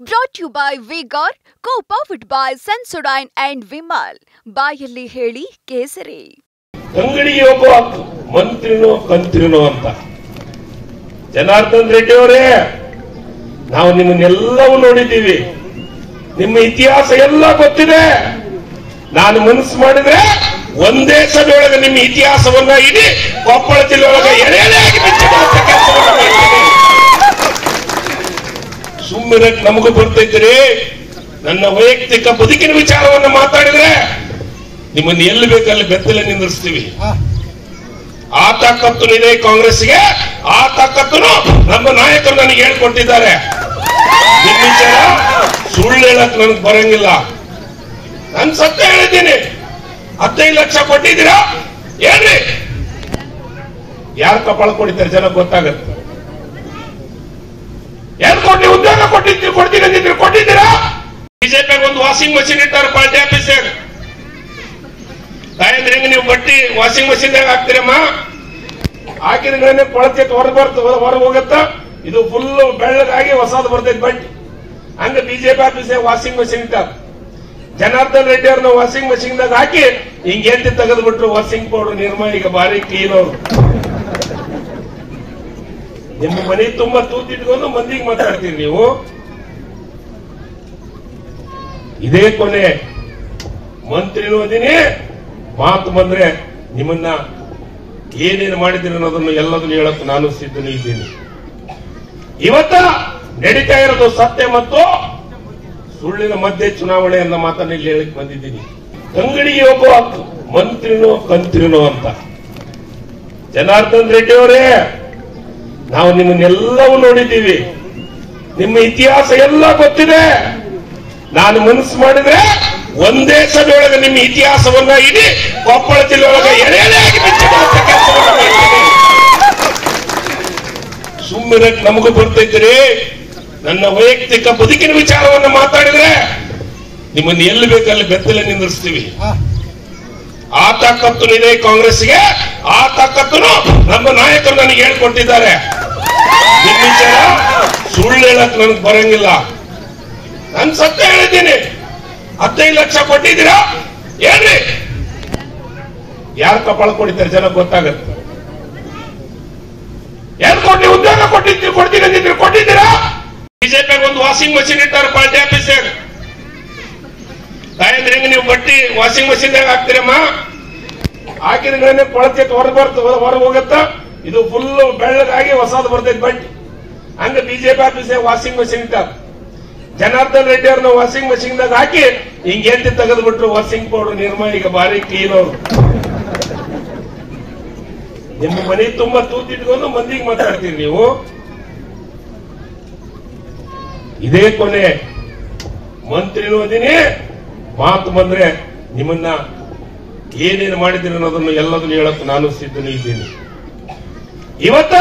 Brought to you by Vigor, co-powered by Sensodyne and Vimal. ಬಾಯಲ್ಲಿ ಹೇಳಿ ಕೇಸರಿ. ಅಂಗಡಿಗೆ ಒಬ್ಬ ಮಂತ್ರಿನೋ ಕಂತ್ರಿನೋ ಅಂತ ಜನಾರ್ದನ್ ರೆಡ್ಡಿ ಅವರೇ, ನಾವು ನಿಮ್ಮನ್ನೆಲ್ಲವೂ ನೋಡಿದ್ದೀವಿ. ನಿಮ್ಮ ಇತಿಹಾಸ ಎಲ್ಲ ಗೊತ್ತಿದೆ. ನಾನು ಮನಸ್ಸು ಮಾಡಿದ್ರೆ ಒಂದೇ ಸಭೆಯೊಳಗೆ ನಿಮ್ಮ ಇತಿಹಾಸವನ್ನ ಇಡೀ ಕೊಪ್ಪಳ ಜಿಲ್ಲೆ ಒಳಗೆ ಎಳೆಯಾಗಿ ಸುಮ್ಮನೆ ನಮಗೂ ಬರ್ತಿದ್ದೀರಿ. ನನ್ನ ವೈಯಕ್ತಿಕ ಬದುಕಿನ ವಿಚಾರವನ್ನು ಮಾತಾಡಿದ್ರೆ ನಿಮ್ಮನ್ನು ಎಲ್ಲಿ ಬೇಕಲ್ಲಿ ಬೆತ್ತಲೆ ನಿಂದಿರ್ಸ್ತೀವಿ. ಆ ತಾಕತ್ತು ಇದೆ ಕಾಂಗ್ರೆಸ್ಗೆ, ಆ ತಾಕತ್ತು ನಮ್ಮ ನಾಯಕರು ನನಗೆ ಹೇಳ್ಕೊಟ್ಟಿದ್ದಾರೆ. ನಿಮ್ಮ ವಿಚಾರ ಸುಳ್ಳು ಹೇಳಕ್ ನನಗೆ ಬರಂಗಿಲ್ಲ. ನಾನು ಸತ್ಯ ಹೇಳಿದ್ದೀನಿ. 15 ಲಕ್ಷ ಕೊಟ್ಟಿದ್ದೀರಾ ಹೇಳ್ರಿ. ಯಾರು ಕಪಾಳ ಕೊಡಿತಾರೆ ಜನ ಗೊತ್ತಾಗತ್ತೆ. ಯಾರು ಕೊಟ್ಟಿ ಉದ್ಯೋಗ ಕೊಡ್ತೀನಿ ಅಂದಿದ್ರು ಕೊಟ್ಟಿದ್ದೀರಾ? ಬಿಜೆಪಿಗೆ ಒಂದು ವಾಷಿಂಗ್ ಮಷಿನ್ ಇಟ್ಟಾರೆ ಪಾರ್ಟಿ ಆಫೀಸರ್. ತಾಯಂದ್ರೆ ಹೆಂಗ ನೀವು ಬಟ್ಟಿ ವಾಷಿಂಗ್ ಮಷಿನ್ ಹಾಕ್ತೀರಮ್ಮ, ಹಾಕಿದ್ರೆ ಕೊಳಚೆ ಹೊರ ಹೋಗತ್ತ. ಇದು ಫುಲ್ ಬೆಳ್ಳಗಾಗಿ ಹೊಸದು ಬರ್ತೈತಿ ಬಟ್ಟಿ. ಹಂಗ ಬಿಜೆಪಿ ಆಫೀಸ್ ವಾಷಿಂಗ್ ಮಷಿನ್ ಇಟ್ಟಾರ. ಜನಾರ್ದನ್ ರೆಡ್ಡಿ ಅವ್ರನ್ನ ವಾಷಿಂಗ್ ಮಷಿನ್ ದಾಗ ಹಾಕಿ ಹಿಂಗ ಎತ್ತಿ ತೆಗೆದು ಬಿಟ್ರು. ವಾಷಿಂಗ್ ಪೌಡರ್ ನಿರ್ಮಾ ಈಗ ಬಾರಿ ಕ್ಲೀನ್ ಅವರು. ನಿಮ್ಮ ಮನೆ ತುಂಬಾ ತೂತಿಟ್ಕೊಂಡು ಮಂದಿಗೆ ಮಾತಾಡ್ತೀರಿ ನೀವು. ಇದೇ ಕೊನೆ ಮಂತ್ರಿನೂ ಅದೀನಿ. ಮಾತು ಬಂದ್ರೆ ನಿಮ್ಮನ್ನ ಏನೇನು ಮಾಡಿದ್ದೀರಿ ಅನ್ನೋದನ್ನು ಎಲ್ಲದನ್ನು ಹೇಳಕ್ಕೆ ನಾನು ಸಿದ್ಧನೇ ಇದ್ದೀನಿ. ಇವತ್ತ ನಡೀತಾ ಇರೋದು ಸತ್ಯ ಮತ್ತು ಸುಳ್ಳಿನ ಮಧ್ಯೆ ಚುನಾವಣೆ ಅನ್ನೋ ಮಾತನ್ನ ಇಲ್ಲಿ ಹೇಳಕ್ ಬಂದಿದ್ದೀನಿ. ಅಂಗಡಿಗೆ ಒಬ್ಬ ಮಂತ್ರಿನೋ ಕಂತ್ರಿನೋ ಅಂತ ಜನಾರ್ದನ್ ರೆಡ್ಡಿ ಅವರೇ, ನಾವು ನಿಮ್ಮನ್ನೆಲ್ಲವೂ ನೋಡಿದ್ದೀವಿ. ನಿಮ್ಮ ಇತಿಹಾಸ ಎಲ್ಲ ಗೊತ್ತಿದೆ. ನಾನು ಮನಸ್ಸು ಮಾಡಿದ್ರೆ ಒಂದೇ ಸಭೆಯೊಳಗೆ ನಿಮ್ಮ ಇತಿಹಾಸವನ್ನ ಇಡೀ ಕೊಪ್ಪಳ ಜಿಲ್ಲೆ ಒಳಗೆ ಎಳೆಯಾಗಿ ಸುಮ್ಮನೆ ನಮಗೂ ಬರ್ತಿದ್ದೀರಿ. ನನ್ನ ವೈಯಕ್ತಿಕ ಬದುಕಿನ ವಿಚಾರವನ್ನು ಮಾತಾಡಿದ್ರೆ ನಿಮ್ಮನ್ನು ಎಲ್ಲಿ ಬೇಕಲ್ಲಿ ಬೆತ್ತಲೆ ನಿಂದಿರ್ಸ್ತೀವಿ. ಆ ತಾಕತ್ತು ಇದೆ ಕಾಂಗ್ರೆಸ್ಗೆ, ಆ ತಾಕತ್ತು ನಮ್ಮ ನಾಯಕರು ನನಗೆ ಹೇಳ್ಕೊಟ್ಟಿದ್ದಾರೆ. ನಿಮ್ಮ ವಿಚಾರ ಸುಳ್ಳು ಹೇಳಕ್ ನನಗೆ ಬರಂಗಿಲ್ಲ. ನಾನು ಸತ್ಯ ಹೇಳಿದ್ದೀನಿ. 15 ಲಕ್ಷ ಕೊಟ್ಟಿದ್ದೀರಾ ಹೇಳ್ರಿ. ಯಾರು ಕಪಾಳ ಕೊಡಿತಾರೆ ಜನ ಗೊತ್ತಾಗತ್ತೆ. ಯಾರು ಕೊಟ್ಟಿ ಉದ್ಯೋಗ ಕೊಡ್ತೀನಿ ಅಂದಿದ್ರು ಕೊಟ್ಟಿದ್ದೀರಾ? ಬಿಜೆಪಿಗೆ ಒಂದು ವಾಷಿಂಗ್ ಮಷಿನ್ ಇಟ್ಟಾರೆ ಪಾರ್ಟಿ ಆಫೀಸರ್. ತಾಯಂದ್ರೆ ಹೆಂಗ ನೀವು ಬಟ್ಟಿ ವಾಷಿಂಗ್ ಮಷಿನ್ ಹಾಕ್ತೀರಮ್ಮ, ಹಾಕಿದ್ರೆ ಕೊಳಚೆ ಹೊರ ಹೋಗತ್ತ. ಇದು ಫುಲ್ ಬೆಳ್ಳಗಾಗಿ ಹೊಸದು ಬರ್ತೈತಿ ಬಟ್ಟಿ. ಹಂಗ ಬಿಜೆಪಿ ಆಫೀಸ್ ವಾಷಿಂಗ್ ಮಷಿನ್ ಇಟ್ಟಾರ. ಜನಾರ್ದನ್ ರೆಡ್ಡಿ ಅವ್ರನ್ನ ವಾಷಿಂಗ್ ಮಷಿನ್ ದಾಗ ಹಾಕಿ ಹಿಂಗ ಎತ್ತಿ ತೆಗೆದು ಬಿಟ್ರು. ವಾಷಿಂಗ್ ಪೌಡರ್ ನಿರ್ಮಾ ಈಗ ಬಾರಿ ಕ್ಲೀನ್ ಅವರು. ನಿಮ್ಮ ಮನೆ ತುಂಬಾ ತೂತಿಟ್ಕೊಂಡು ಮಂದಿಗೆ ಮಾತಾಡ್ತೀರಿ ನೀವು. ಇದೇ ಕೊನೆ ಮಂತ್ರಿನೂ ಅದೀನಿ. ಮಾತು ಬಂದ್ರೆ ನಿಮ್ಮನ್ನ ಏನೇನು ಮಾಡಿದ್ದೀರಿ ಅನ್ನೋದನ್ನು ಎಲ್ಲದನ್ನು ಹೇಳಕ್ಕೆ ನಾನು ಸಿದ್ಧನೇ ಇದ್ದೀನಿ. ಇವತ್ತ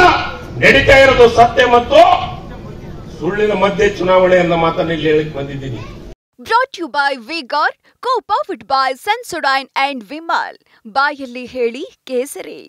ನಡೀತಾ ಇರೋದು ಸತ್ಯ ಮತ್ತು ಸುಳ್ಳಿನ ಮಧ್ಯೆ ಚುನಾವಣೆ ಅನ್ನೋ ಮಾತನ್ನ ಇಲ್ಲಿ ಹೇಳಕ್ ಬಂದಿದ್ದೀನಿ. Brought to you by Vigor, co-powered by Sensodyne and Vimal. ಬಾಯಲ್ಲಿ ಹೇಳಿ ಕೇಸರಿ.